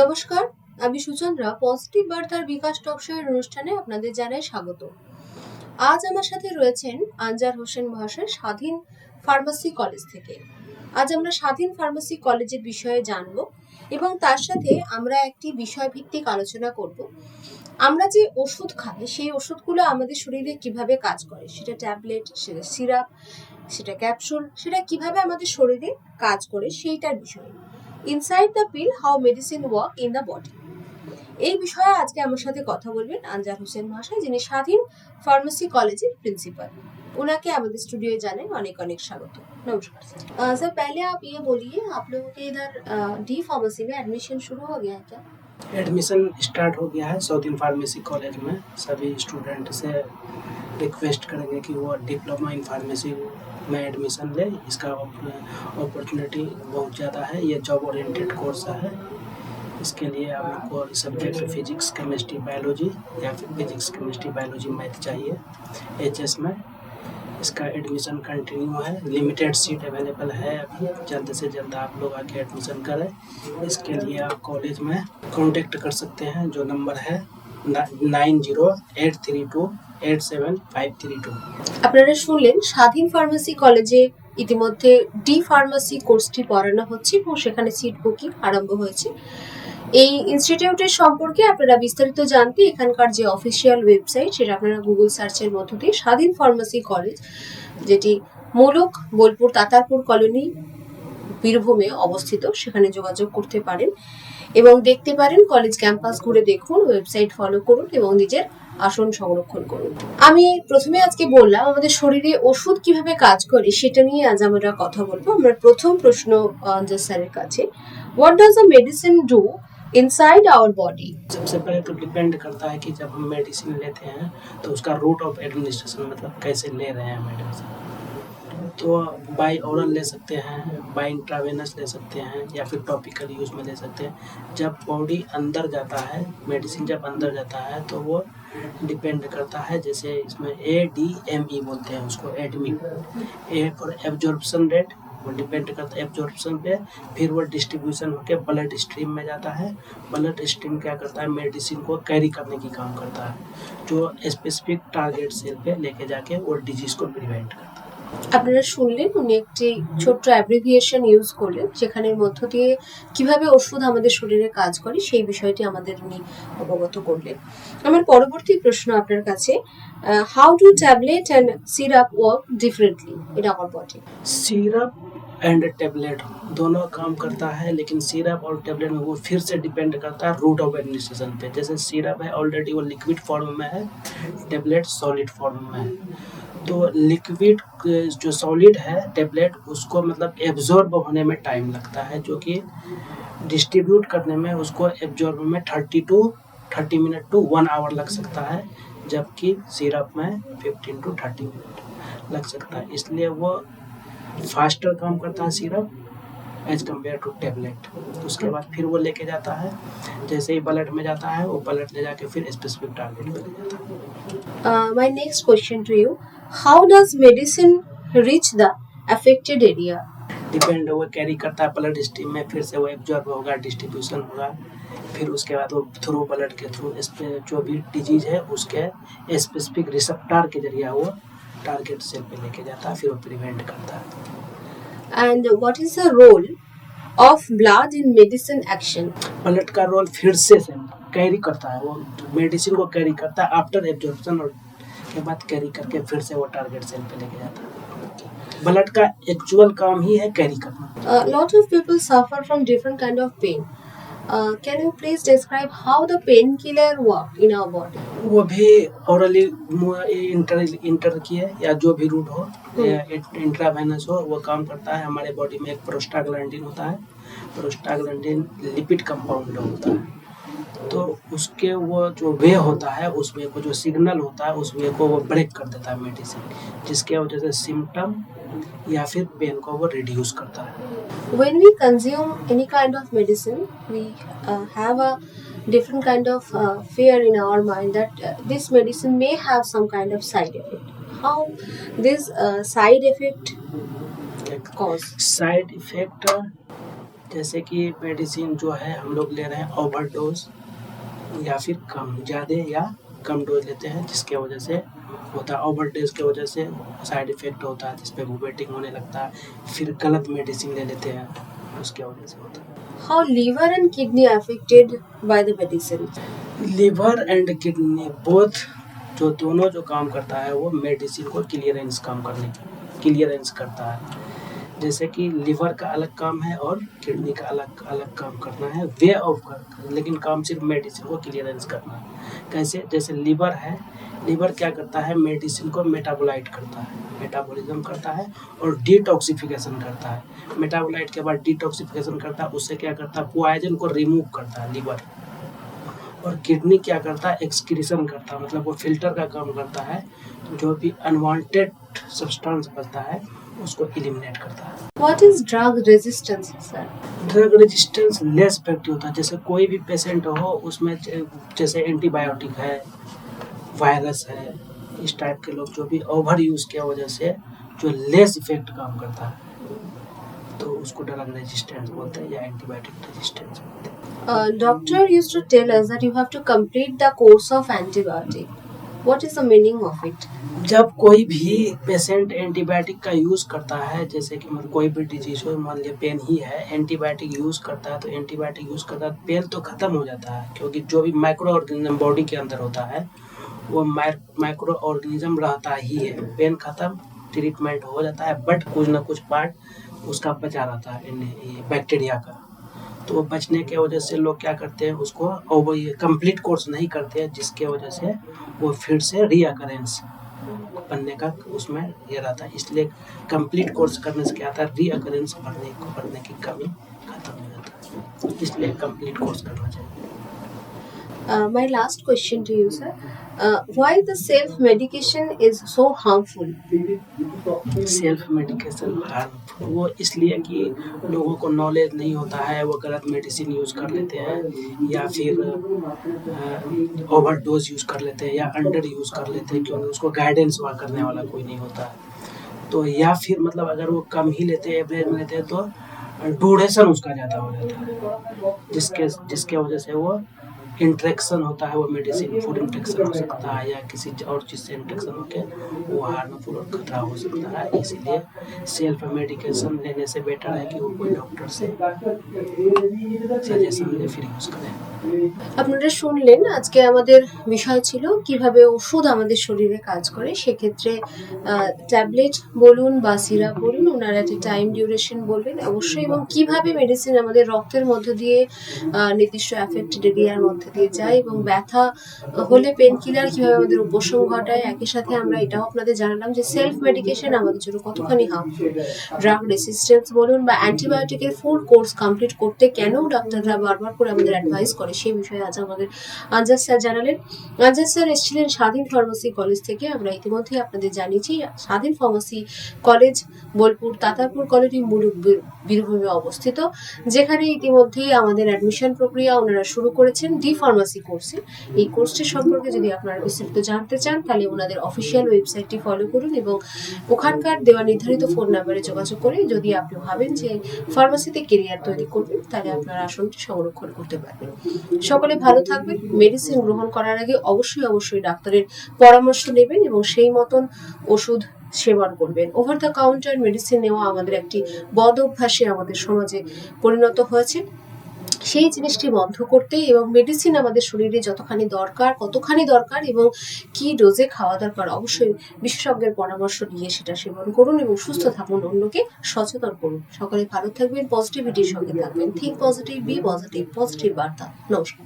নমস্কার, আমি সুচন্দ্রা পজিটিভ বার্তার বিকাশ টকশোয়ের অনুষ্ঠানে আপনাদের জানাই স্বাগত। আজ আমার সাথে রয়েছেন আনজার হোসেন মহাশয় স্বাধীন ফার্মাসি কলেজ থেকে। আজ আমরা স্বাধীন ফার্মাসি কলেজের বিষয়ে জানব এবং তার সাথে আমরা একটি বিষয় ভিত্তিক আলোচনা করব। আমরা যে ওষুধ খাই সেই ওষুধগুলো আমাদের শরীরে কিভাবে কাজ করে, সেটা ট্যাবলেট, সেটা সিরাপ, সেটা ক্যাপসুল, সেটা কিভাবে আমাদের শরীরে কাজ করে সেইটার বিষয়ে। Inside the pill, how medicine work in the body. এই বিষয়ে আজকে আমার সাথে কথা বলবেন আনজার হোসেন মহাশয়, যিনি স্বাধীন ফার্মেসি কলেজের প্রিন্সিপাল। उनके हमारे स्टूडियो जाने अनेक अनेक स्वागत। नमस्कार सर, पहले आप ये बोलिए, आप लोगों के इधर डी फार्मेसी में एडमिशन शुरू हो गया है क्या? एडमिशन स्टार्ट हो गया है साउथिन फार्मेसी कॉलेज में। सभी स्टूडेंट से रिक्वेस्ट करेंगे कि वो डिप्लोमा इन फार्मेसी में एडमिशन ले। इसका अपॉर्चुनिटी बहुत ज़्यादा है। ये जॉब ओरिएंटेड कोर्स है। इसके लिए आपको सब्जेक्ट फिजिक्स केमिस्ट्री बायोलॉजी या फिर फिजिक्स केमिस्ट्री बायोलॉजी मैथ चाहिए एचएस में। इसका एडमिशन कंटिन्यू है, लिमिटेड सीट अवेलेबल है अभी। जल्द से जल्द आप लोग आके एडमिशन करें। इसके लिए आप कॉलेज में कांटेक्ट कर सकते हैं, जो नंबर है 9083287532। আপনারা শুনলেন স্বাধীন ফার্মেসি কলেজে ইতিমধ্যে ডি ফার্মেসি কোর্সটি পড়ানো হচ্ছে এবং সেখানে সিট বুকিং আরম্ভ হয়েছে। এই ইনস্টিটিউটের সম্পর্কে আপনারা বিস্তারিত জানতে এখানকার যে অফিসিয়াল ওয়েবসাইট, সেটা আপনারা গুগল সার্চের মধ্য দিয়ে স্বাধীন ফার্মেসি কলেজ, যেটি মূলক বোলপুর তাতারপুর কলোনি বীরভূমে অবস্থিত, সেখানে যোগাযোগ করতে পারেন এবং দেখতে পারেন। কলেজ ক্যাম্পাস ঘুরে দেখুন, ওয়েবসাইট ফলো করুন এবং নিজের আসন সংরক্ষণ করুন। আমি প্রথমে আজকে বললাম আমাদের শরীরে ওষুধ কিভাবে কাজ করে সেটা নিয়ে আজ আমরা কথা বলবো। আমরা প্রথম প্রশ্ন স্যারের কাছে, what does a medicine do inside our body? सबसे पहले तो डिपेंड करता है कि जब हम मेडिसिन लेते हैं तो उसका रूट ऑफ एडमिनिस्ट्रेशन, मतलब कैसे ले रहे हैं मेडिसिन। तो बाई ओरल ले सकते हैं, बाई इंट्रावेनस ले सकते हैं या फिर टॉपिकल यूज में ले सकते हैं। जब बॉडी अंदर जाता है, मेडिसिन जब अंदर जाता है तो वो डिपेंड करता है, जैसे इसमें ADME बोलते हैं उसको, admit. A for absorption rate, वो डिपेंड करता है एब्जॉर्प्शन पे। फिर वो डिस्ट्रीब्यूशन होकर ब्लड स्ट्रीम में जाता है। ब्लड स्ट्रीम क्या करता है, मेडिसिन को कैरी करने की काम करता है, जो स्पेसिफिक टारगेट सेल पे लेके जाके वो डिजीज को प्रिवेंट करता है। আপনারা শুনলেন উনি একটি ছোট্ট অ্যাব্রিভিয়েশন ইউজ করলেন, যেখানের মধ্য দিয়ে কিভাবে ওষুধ আমাদের শরীরে কাজ করে সেই বিষয়টি আমাদের উনি অবগত করলেন। আমার পরবর্তী প্রশ্ন আপনার কাছে, how do tablet and syrup work differently in our body? Syrup and tablet दोनों काम करता है, लेकिन सिरप और टेबलेट में वो फिर से डिपेंड करता है रूट ऑफ एडमिनिस्ट्रेशन पे। जैसे सिरप है ऑलरेडी वो लिक्विड फॉर्म में है, टेबलेट सॉलिड फॉर्म में है। तो लिक्विड जो सॉलिड है टेबलेट, उसको मतलब एब्जॉर्ब होने में टाइम लगता है, जो कि डिस्ट्रीब्यूट करने में उसको एब्जॉर्ब में 30 मिनट टू 1 आवर लग सकता है, जबकि सिरप में 15 to 30 मिनट लग सकता है। इसलिए वो फास्टर काम करता है syrup as compare to tablet. उसके बाद फिर वो लेके जाता है, जैसे ही ब्लड में जाता है वो ब्लड ले जाके फिर स्पेसिफिक टारगेट पे ले जाता है। My next question to you, how does medicine reach the affected area? Depend, वो कैरी करता है ब्लड स्ट्रीम में, फिर से वो एब्जॉर्ब होगा, डिस्ट्रीब्यूशन होगा, फिर उसके बाद वो थ्रू ब्लड के थ्रू जो भी डिजीज है उसके स्पेसिफिक रिसेप्टर के जरिए वो टारगेट सेल पे लेके जाता है, फिर वो प्रिवेंट करता है। And what is the role of blood in medicine action? Blood का रोल फिर से कैरी करता है, वो मेडिसिन को कैरी करता है आफ्टर एब्जॉर्प्शन, और के बाद कैरी करके फिर से वो टारगेट सेल पे लेके जाता है। ब्लड का एक्चुअल काम ही है कैरी करना। A lot of people suffer from different kind of pain. Can you please describe how the painkiller work in our body? वो भी ओरली इंटर किए या जो भी रूट हो, इंट्रावेनस हो, वो काम करता है। हमारे बॉडी में एक प्रोस्टाग्लैंडिन होता है, प्रोस्टाग्लैंडिन लिपिड कंपाउंड होता है, तो उसके वो जो वे होता है, उस वे को जो सिग्नल होता है, उस वे को वो ब्रेक कर देता है मेडिसिन, जिसके वजह से सिम्टम या फिर पेन को वो रिड्यूस करता है। When we consume any kind of medicine, we have a different kind of fear in our mind that this medicine may have some kind of side effect. How this side effect cause? Side effect जैसे कि medicine जो है हम लोग ले रहे हैं overdose या फिर कम ज़्यादा या कम डोज लेते हैं, जिसके वजह से होता है ओवरडोज की वजह से साइड इफ़ेक्ट होता है, जिसपे वोमिटिंग होने लगता है, फिर गलत मेडिसिन ले लेते हैं, उसके वजह से होता है। How liver and kidney affected by the medicine? Liver and kidney both जो दोनों जो काम करता है वो मेडिसिन को क्लियरेंस करता है। जैसे कि लिवर का अलग काम है और किडनी का अलग काम करना है, वे ऑफ कर, लेकिन काम सिर्फ मेडिसिन को क्लियरेंस करना है। कैसे? जैसे लिवर है, लिवर क्या करता है, मेडिसिन को मेटाबोलाइट करता है, मेटाबॉलिज्म करता है और डिटॉक्सिफिकेशन करता है। मेटाबोलाइट के बाद डिटॉक्सिफिकेशन करता है, उससे क्या करता है, पॉइजन को रिमूव करता है लिवर। और किडनी क्या करता है, एक्सक्रीशन करता है, मतलब वो फिल्टर का काम करता है, जो भी अनवांटेड सब्सटेंस बचता है उसको एलिमिनेट करता है। What is drug resistance, sir? Drug resistance less effective होता है। जैसे कोई भी पेशेंट हो उसमें जैसे एंटीबायोटिक है, वायरस है, इस टाइप के लोग जो भी ओवर यूज की वजह से जो लेस इफेक्ट काम करता है तो उसको ड्रग रेजिस्टेंस बोलते हैं या एंटीबायोटिक रेजिस्टेंस बोलते हैं। Doctor used to tell us that you have to complete the course of antibiotic. What is the meaning of it? जब कोई भी पेशेंट एंटीबायोटिक का यूज़ करता है, जैसे कि मतलब कोई भी डिजीज हो, मान लिया पेन ही है, एंटीबायोटिक यूज़ करता है, तो एंटीबायोटिक यूज़ करता है, पेन तो ख़त्म हो जाता है, क्योंकि जो भी माइक्रो ऑर्गेनिज्म बॉडी के अंदर होता है वो माइक्रो ऑर्गेनिज्म रहता ही है। पेन ख़त्म, ट्रीटमेंट हो जाता है, बट कुछ ना कुछ पार्ट उसका बचा रहता है बैक्टीरिया का। तो वो बचने के वजह से लोग क्या करते हैं, उसको और वो ये कंप्लीट कोर्स नहीं करते हैं, जिसके वजह से वो फिर से रीअकरेंस बनने का उसमें ये रहता है। इसलिए कंप्लीट कोर्स करने से क्या आता है, रीअकरेंस बढ़ने की कमी खत्म हो जाता है, इसलिए कंप्लीट कोर्स करना चाहिए। My last question to you, sir. Why the self-medication is so harmful? Self medication harmful वो इसलिए कि लोगों को नॉलेज नहीं होता है, वो गलत मेडिसिन यूज़ कर लेते हैं या फिर ओवरडोज यूज़ कर लेते हैं या अंडर यूज़ कर लेते हैं, क्योंकि उसको गाइडेंस वहाँ करने वाला कोई नहीं होता है। तो या फिर मतलब अगर वो कम ही लेते हैं, एवरेज में लेते हैं, तो ड्यूरेशन उसका ज़्यादा हो जाता है, जिसके वजह से वो इंट्रैक्शन होता है, वो मेडिसिन फूड इंट्रैक्शन हो सकता है या किसी और चीज़ से इंट्रैक्शन होकर वो हार्मफुल और खतरा हो सकता है। इसीलिए सेल्फ मेडिकेशन लेने से बेटर है कि वो कोई डॉक्टर से सजेशन ले फिर यूज़ करें। আপনারা শুনলেন আজকে আমাদের বিষয় ছিল কিভাবে ওষুধ আমাদের শরীরে কাজ করে। সেক্ষেত্রে ট্যাবলেট বলুন বা সিরাপ বলুন, ওনারা একটা টাইম ডিউরেশন বলবেন অবশ্যই, এবং কিভাবে মেডিসিন আমাদের রক্তের মধ্য দিয়ে নির্দিষ্ট অ্যাফেক্টেড এরিয়ার মধ্যে দিয়ে যায়, এবং ব্যথা হলে পেন কিলার কিভাবে আমাদের উপশম ঘটায়। একই সাথে আমরা এটাও আপনাদের জানালাম যে সেলফ মেডিকেশন আমাদের জন্য কতখানি হার্মফুল। ড্রাগ রেসিস্টেন্স বলুন বা অ্যান্টিবায়োটিকের ফুল কোর্স কমপ্লিট করতে কেন ডাক্তাররা বারবার করে আমাদের অ্যাডভাইস করে, সেই বিষয়ে আজ আমাদের আনজাদ স্যার জানালেন। আনজাদ স্যার এসেছিলেন স্বাধীন ফার্মাসি কলেজ থেকে। আমরা ইতিমধ্যেই আপনাদের জানিয়েছি স্বাধীন pharmacy college Bolpur Tatarpur colony বীরভূমে অবস্থিত, যেখানে ইতিমধ্যেই আমাদের অ্যাডমিশন প্রক্রিয়া ওনারা শুরু করেছেন ডি ফার্মাসি কোর্সে। এই কোর্সটি সম্পর্কে যদি আপনারা বিস্তারিত জানতে চান তাহলে ওনাদের অফিসিয়াল ওয়েবসাইটটি ফলো করুন এবং ওখানকার দেওয়া নির্ধারিত ফোন নাম্বারে যোগাযোগ করে যদি আপনি ভাবেন যে ফার্মাসিতে কেরিয়ার তৈরি করবেন তাহলে আপনার আসনটি সংরক্ষণ করতে পারবেন। সকলে ভালো থাকবেন। মেডিসিন গ্রহণ করার আগে অবশ্যই ডাক্তারের পরামর্শ নেবেন এবং সেই মতন ওষুধ সেবন করবেন। ওভার দ্য কাউন্টার মেডিসিন নেওয়া আমাদের একটি বদ অভ্যাসে আমাদের সমাজে পরিণত হয়েছে। সেই জিনিসটি বন্ধ করতে এবং মেডিসিন আমাদের শরীরে যতখানি দরকার কতখানি দরকার এবং কি ডোজে খাওয়া দরকার অবশ্যই বিশেষজ্ঞের পরামর্শ নিয়ে সেটা সেবন করুন এবং সুস্থ থাকুন, অন্যকে সচেতন করুন। সকলে ভালো থাকবেন, পজিটিভিটির সঙ্গে থাকবেন। Think positive, be positive, positive বার্তা। নমস্কার।